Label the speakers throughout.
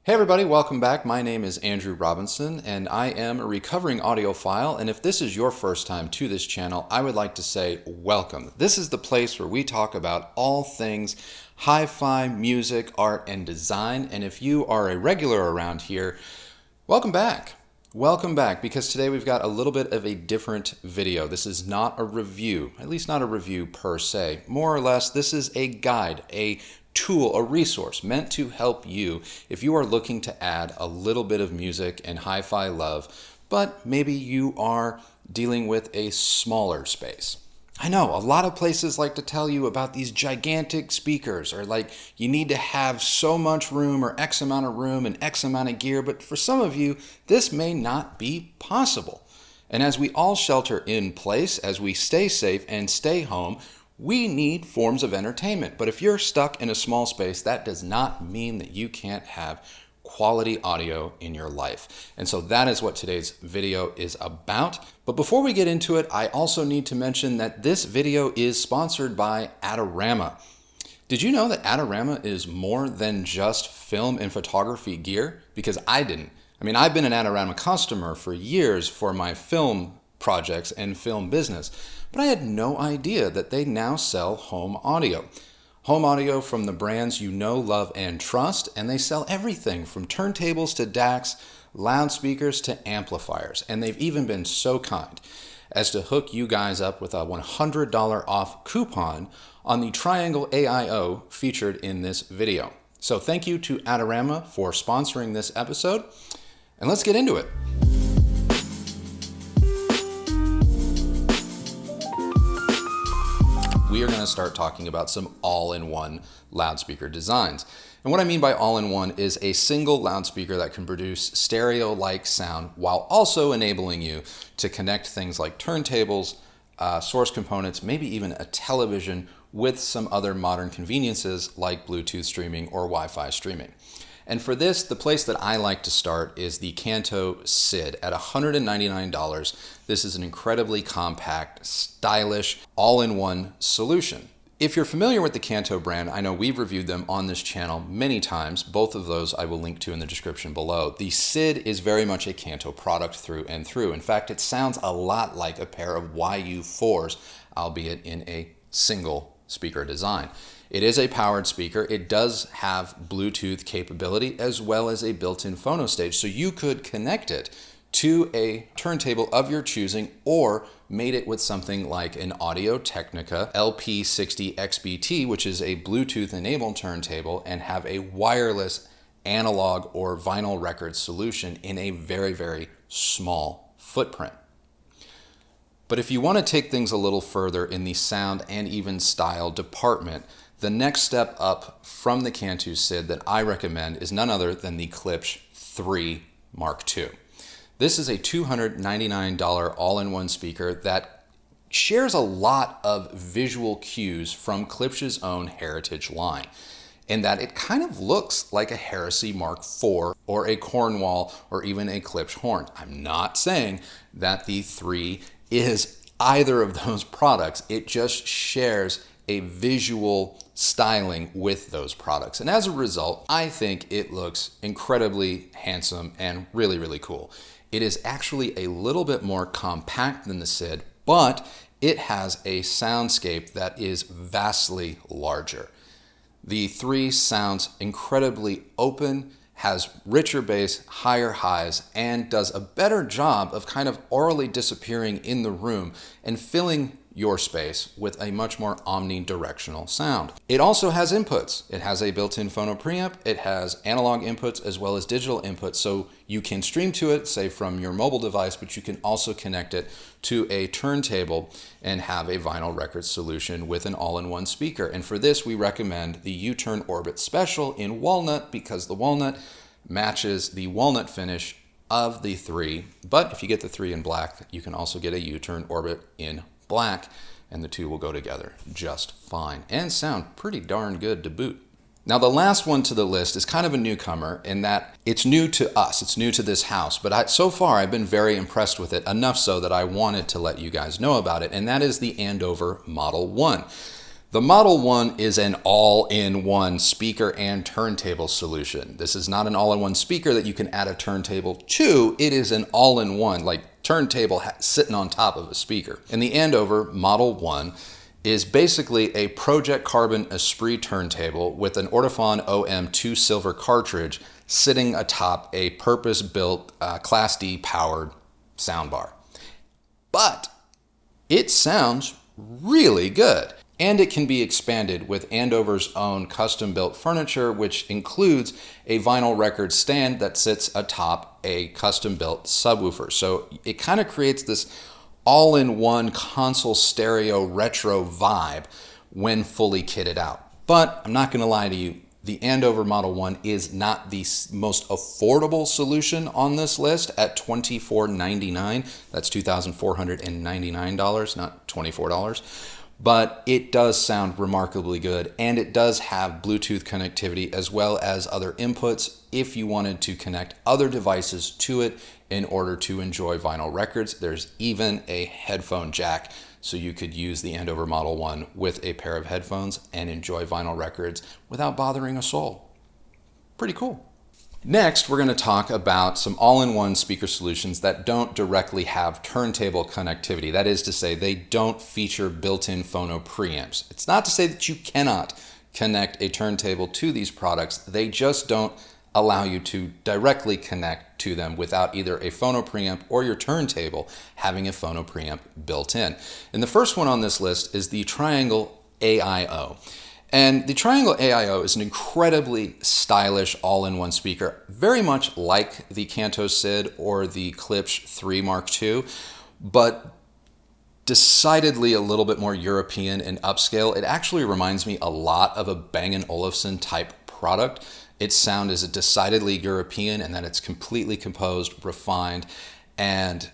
Speaker 1: Hey everybody, welcome back. My name is Andrew Robinson and I am a recovering audiophile, and if this is your first time to this channel, I would like to say welcome. This is the place where we talk about all things hi-fi, music, art, and design, and if you are a regular around here, welcome back. Welcome back, because today we've got a little bit of a different video. This is not a review, at least not a review per se. More or less, this is a guide, a tool, a resource meant to help you if you are looking to add a little bit of music and hi-fi love, but maybe you are dealing with a smaller space. I know a lot of places like to tell you about these gigantic speakers, or like you need to have so much room or X amount of room and X amount of gear, but for some of you, this may not be possible. And as we all shelter in place, as we stay safe and stay home, we need forms of entertainment. But if you're stuck in a small space, that does not mean that you can't have quality audio in your life. And so that is what today's video is about. But before we get into it, I also need to mention that this video is sponsored by Adorama. Did you know that Adorama is more than just film and photography gear? Because I didn't. I mean, I've been an Adorama customer for years for my film projects and film business, but I had no idea that they now sell home audio. Home audio from the brands you know, love, and trust, and they sell everything from turntables to DACs, loudspeakers to amplifiers, and they've even been so kind as to hook you guys up with a $100 off coupon on the Triangle AIO featured in this video. So thank you to Adorama for sponsoring this episode, and let's get into it. We are going to start talking about some all-in-one loudspeaker designs. And what I mean by all-in-one is a single loudspeaker that can produce stereo-like sound while also enabling you to connect things like turntables, source components, maybe even a television with some other modern conveniences like Bluetooth streaming or Wi-Fi streaming. And for this, the place that I like to start is the KANTO SID at $199. This is an incredibly compact, stylish, all-in-one solution. If you're familiar with the KANTO brand, I know we've reviewed them on this channel many times. Both of those I will link to in the description below. The SID is very much a KANTO product through and through. In fact, it sounds a lot like a pair of YU4s, albeit in a single speaker design. It is a powered speaker. It does have Bluetooth capability as well as a built-in phono stage, so you could connect it to a turntable of your choosing or mate it with something like an Audio-Technica LP60XBT, which is a Bluetooth-enabled turntable, and have a wireless analog or vinyl record solution in a very, very small footprint. But if you want to take things a little further in the sound and even style department, the next step up from the KANTO SID that I recommend is none other than the KLIPSCH 3 Mark II. This is a $299 all-in-one speaker that shares a lot of visual cues from KLIPSCH's own heritage line, in that it kind of looks like a Heresy Mark IV or a Cornwall or even a KLIPSCH horn. I'm not saying that the 3 is either of those products. It just shares a visual styling with those products. And as a result, I think it looks incredibly handsome and really, really cool. It is actually a little bit more compact than the SID, but it has a soundscape that is vastly larger. The 3 sounds incredibly open, has richer bass, higher highs, and does a better job of kind of orally disappearing in the room and filling your space with a much more omnidirectional sound. It also has inputs. It has a built-in phono preamp. It has analog inputs as well as digital inputs, so you can stream to it, say from your mobile device, but you can also connect it to a turntable and have a vinyl record solution with an all-in-one speaker. And for this, we recommend the U-Turn Orbit Special in walnut, because the walnut matches the walnut finish of the 3. But if you get the 3 in black, you can also get a U-Turn Orbit in black, and the 2 will go together just fine and sound pretty darn good to boot. Now, the last one to the list is kind of a newcomer in that it's new to us, it's new to this house, but so far I've been very impressed with it, enough so that I wanted to let you guys know about it, and that is the Andover Model 1. The Model 1 is an all-in-one speaker and turntable solution. This is not an all-in-one speaker that you can add a turntable to. It is an all-in-one, like turntable sitting on top of a speaker. And the Andover Model 1 is basically a Pro-Ject Carbon Esprit turntable with an Ortofon OM2 silver cartridge sitting atop a purpose-built Class D powered soundbar. But it sounds really good. And it can be expanded with Andover's own custom-built furniture, which includes a vinyl record stand that sits atop a custom-built subwoofer. So it kind of creates this all-in-one console stereo retro vibe when fully kitted out. But I'm not going to lie to you, the Andover Model 1 is not the most affordable solution on this list at $24.99. That's $2,499, not $24. But it does sound remarkably good, and it does have Bluetooth connectivity as well as other inputs if you wanted to connect other devices to it in order to enjoy vinyl records. There's even a headphone jack, so you could use the Andover Model 1 with a pair of headphones and enjoy vinyl records without bothering a soul. Pretty cool. Next, we're going to talk about some all-in-one speaker solutions that don't directly have turntable connectivity. That is to say, they don't feature built-in phono preamps. It's not to say that you cannot connect a turntable to these products. They just don't allow you to directly connect to them without either a phono preamp or your turntable having a phono preamp built in. And the first one on this list is the Triangle AIO. And the Triangle AIO is an incredibly stylish all-in-one speaker, very much like the KANTO SID or the KLIPSCH 3 Mark II, but decidedly a little bit more European and upscale. It actually reminds me a lot of a Bang & Olufsen type product. Its sound is decidedly European in that it's completely composed, refined, and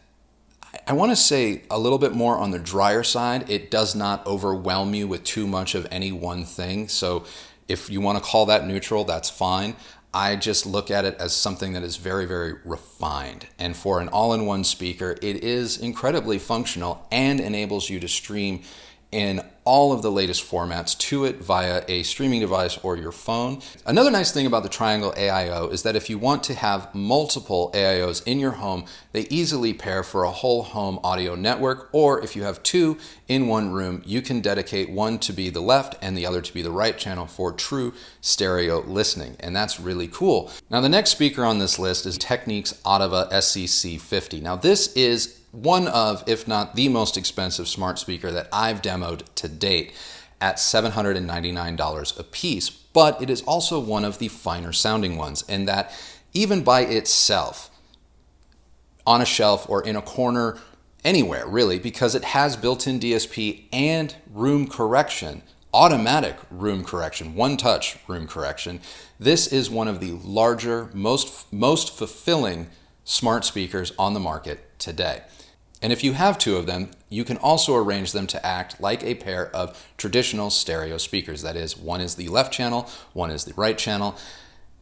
Speaker 1: I want to say a little bit more on the drier side. It does not overwhelm you with too much of any one thing. So if you want to call that neutral, that's fine. I just look at it as something that is very, very refined. And for an all-in-one speaker, it is incredibly functional and enables you to stream in all of the latest formats to it via a streaming device or your phone. Another nice thing about the Triangle AIO is that if you want to have multiple AIOs in your home, they easily pair for a whole home audio network, or if you have two in one room, you can dedicate one to be the left and the other to be the right channel for true stereo listening, and that's really cool. Now the next speaker on this list is Technics Ottava SCC50. Now this is one of, if not the most expensive smart speaker that I've demoed to date at $799 a piece, but it is also one of the finer sounding ones in that even by itself, on a shelf or in a corner, anywhere really, because it has built-in DSP and room correction, automatic room correction, one-touch room correction. This is one of the larger, most fulfilling smart speakers on the market today. And if you have two of them, you can also arrange them to act like a pair of traditional stereo speakers. That is, one is the left channel, one is the right channel,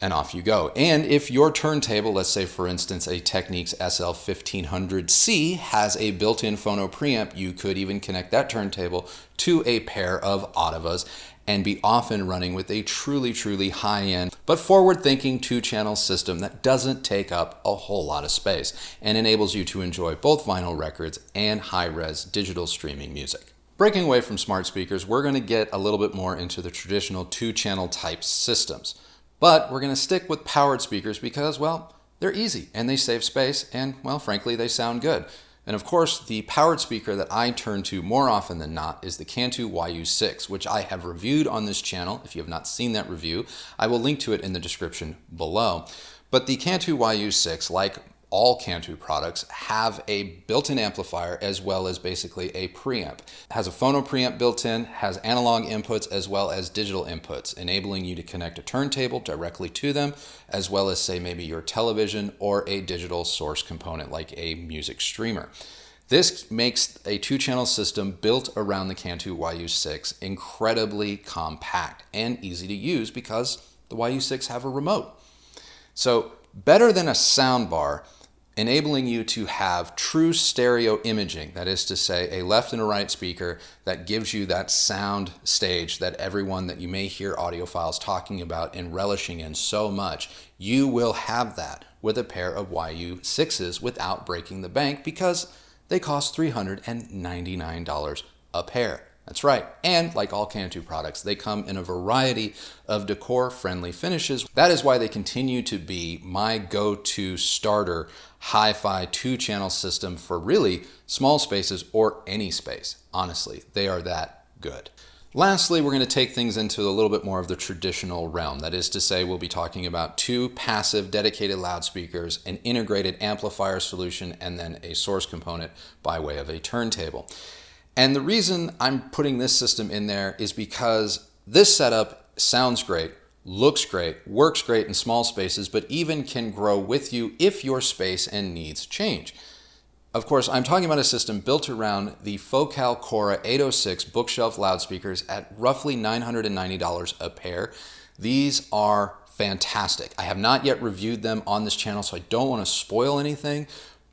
Speaker 1: and off you go. And if your turntable, let's say for instance a Technics SL1500C, has a built-in phono preamp, you could even connect that turntable to a pair of Ottavas and be off and running with a truly, truly high-end but forward-thinking two-channel system that doesn't take up a whole lot of space and enables you to enjoy both vinyl records and high-res digital streaming music. Breaking away from smart speakers, we're going to get a little bit more into the traditional two-channel type systems. But we're going to stick with powered speakers because, well, they're easy and they save space and, well, frankly, they sound good. And of course, the powered speaker that I turn to more often than not is the KANTO YU6, which I have reviewed on this channel. If you have not seen that review, I will link to it in the description below. But the KANTO YU6, like all KANTO products, have a built-in amplifier as well as basically a preamp. It has a phono preamp built in, has analog inputs as well as digital inputs, enabling you to connect a turntable directly to them, as well as say maybe your television or a digital source component like a music streamer. This makes a two-channel system built around the KANTO YU6 incredibly compact and easy to use because the YU6 have a remote. So better than a soundbar, enabling you to have true stereo imaging. That is to say, a left and a right speaker that gives you that sound stage that everyone that you may hear audiophiles talking about and relishing in so much. You will have that with a pair of YU6s without breaking the bank, because they cost $399 a pair. That's right. And like all KANTO products, they come in a variety of decor-friendly finishes. That is why they continue to be my go-to starter HiFi 2-channel system for really small spaces or any space. Honestly, they are that good. Lastly, we're going to take things into a little bit more of the traditional realm. That is to say, we'll be talking about 2 passive dedicated loudspeakers, an integrated amplifier solution, and then a source component by way of a turntable. And the reason I'm putting this system in there is because this setup sounds great, looks great, works great in small spaces, but even can grow with you if your space and needs change. Of course, I'm talking about a system built around the Focal Cora 806 bookshelf loudspeakers at roughly $990 a pair. These are fantastic. I have not yet reviewed them on this channel, so I don't want to spoil anything,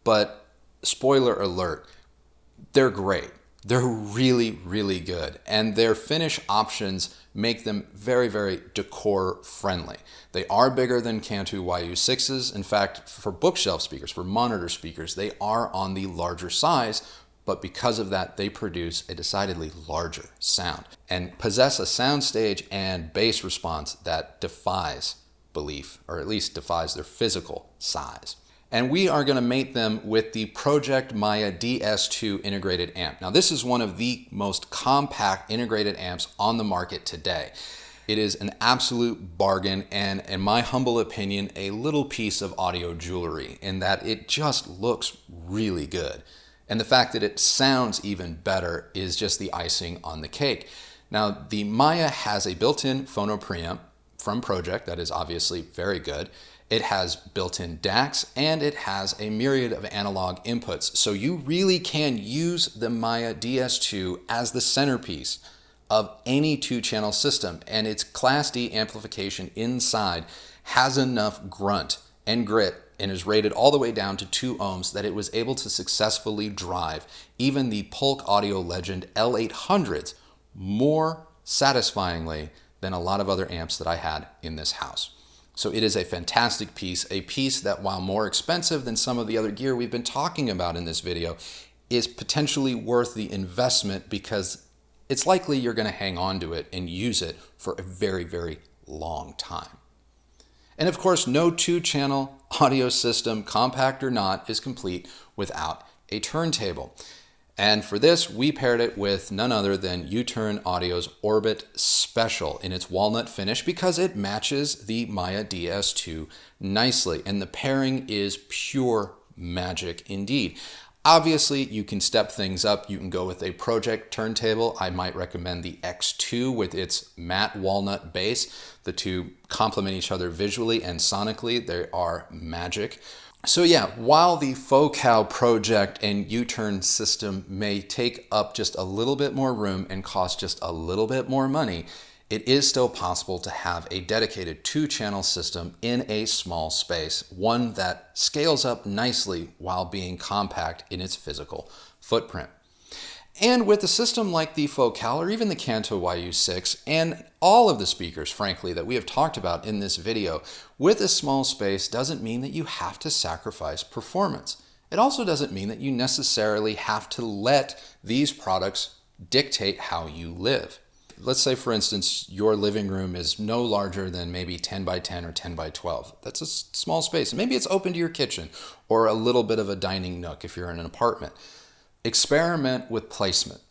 Speaker 1: but spoiler alert, they're great. They're really, really good, and their finish options make them very, very decor friendly. They are bigger than KANTO YU6s. In fact, for bookshelf speakers, for monitor speakers, they are on the larger size, but because of that, they produce a decidedly larger sound and possess a soundstage and bass response that defies belief, or at least defies their physical size. And we are going to mate them with the Pro-Ject MaiA DS2 integrated amp. Now, this is one of the most compact integrated amps on the market today. It is an absolute bargain, and in my humble opinion, a little piece of audio jewelry in that it just looks really good. And the fact that it sounds even better is just the icing on the cake. Now, the MaiA has a built-in phono preamp from Pro-Ject that is obviously very good. It has built-in DACs, and it has a myriad of analog inputs. So you really can use the MaiA DS2 as the centerpiece of any 2-channel system, and its Class D amplification inside has enough grunt and grit and is rated all the way down to 2 ohms that it was able to successfully drive even the Polk Audio Legend L800s more satisfyingly than a lot of other amps that I had in this house. So it is a fantastic piece, a piece that, while more expensive than some of the other gear we've been talking about in this video, is potentially worth the investment because it's likely you're going to hang on to it and use it for a very, very long time. And of course, no 2-channel audio system, compact or not, is complete without a turntable. And for this, we paired it with none other than U-Turn Audio's Orbit Special in its walnut finish because it matches the MaiA DS2 nicely, and the pairing is pure magic indeed. Obviously, you can step things up. You can go with a Pro-Ject turntable. I might recommend the X2 with its matte walnut base. The two complement each other visually and sonically. They are magic. So yeah, while the Focal Pro-Ject and U-Turn system may take up just a little bit more room and cost just a little bit more money, it is still possible to have a dedicated 2-channel system in a small space, one that scales up nicely while being compact in its physical footprint. And with a system like the Focal or even the KANTO YU6 and all of the speakers, frankly, that we have talked about in this video, with a small space doesn't mean that you have to sacrifice performance. It also doesn't mean that you necessarily have to let these products dictate how you live. Let's say, for instance, your living room is no larger than maybe 10 by 10 or 10 by 12. That's a small space. Maybe it's open to your kitchen or a little bit of a dining nook if you're in an apartment. Experiment with placement.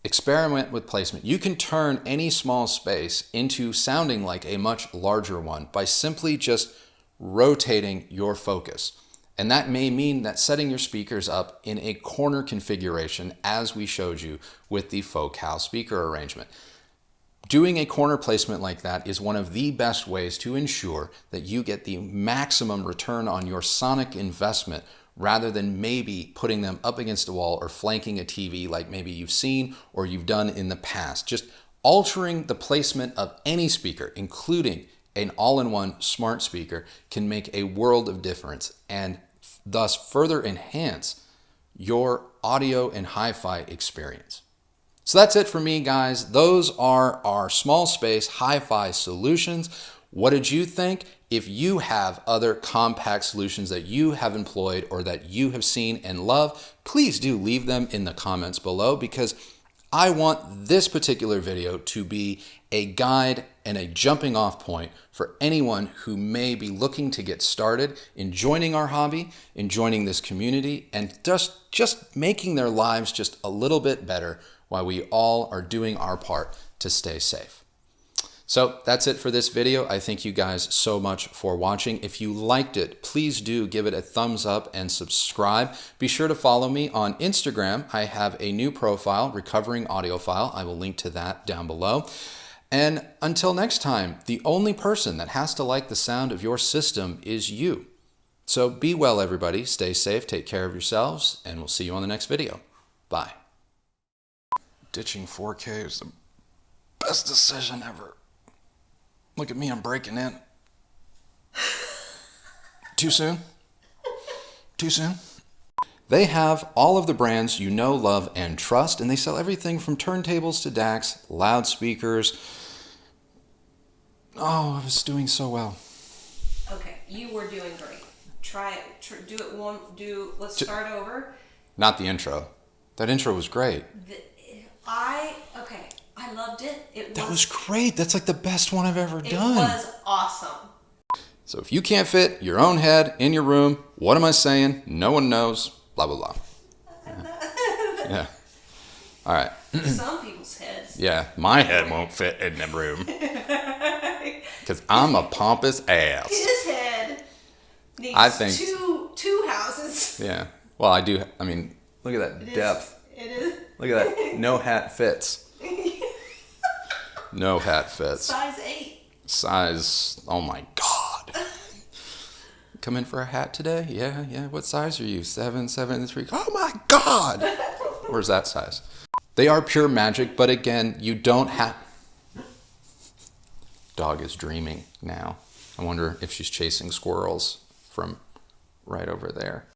Speaker 1: Experiment with placement. You can turn any small space into sounding like a much larger one by simply just rotating your focus. And that may mean that setting your speakers up in a corner configuration as we showed you with the Focal speaker arrangement. Doing a corner placement like that is one of the best ways to ensure that you get the maximum return on your sonic investment rather than maybe putting them up against a wall or flanking a TV like maybe you've seen or you've done in the past. Just altering the placement of any speaker, including an all-in-one smart speaker, can make a world of difference. And thus further enhance your audio and hi-fi experience. So that's it for me, guys. Those are our small space hi-fi solutions. What did you think? If you have other compact solutions that you have employed or that you have seen and love, please do leave them in the comments below, because I want this particular video to be a guide and a jumping off point for anyone who may be looking to get started in joining our hobby, in joining this community, and just making their lives just a little bit better while we all are doing our part to stay safe. So that's it for this video. I thank you guys so much for watching. If you liked it, please do give it a thumbs up and subscribe. Be sure to follow me on Instagram. I have a new profile, Recovering Audiophile. I will link to that down below. And until next time, the only person that has to like the sound of your system is you. So be well, everybody. Stay safe, take care of yourselves, and we'll see you on the next video. Bye. Ditching 4K is the best decision ever. Look at me, I'm breaking in. Too soon? Too soon? They have all of the brands you know, love, and trust, and they sell everything from turntables to DACs, loudspeakers. Oh, I was doing so well.
Speaker 2: Okay, you were doing great. Try it. Do it one. Let's start over.
Speaker 1: Not the intro. That intro was great.
Speaker 2: Okay. I loved it.
Speaker 1: That was great. That's like the best one I've ever done.
Speaker 2: It was awesome.
Speaker 1: So if you can't fit your own head in your room, what am I saying? No one knows. Blah, blah, blah. Yeah. All right.
Speaker 2: Some people's heads.
Speaker 1: Yeah, my head won't fit in the room. Because I'm a pompous ass.
Speaker 2: His head needs two houses.
Speaker 1: Yeah. Well, I do. I mean, look at that depth.
Speaker 2: It is.
Speaker 1: Look at that. No hat fits. No hat fits.
Speaker 2: Size 8.
Speaker 1: Size, oh my God. Come in for a hat today? Yeah. What size are you? 7, 7, 3. Oh my God. Where's that size? They are pure magic, but again, you don't have... Dog is dreaming now. I wonder if she's chasing squirrels from right over there.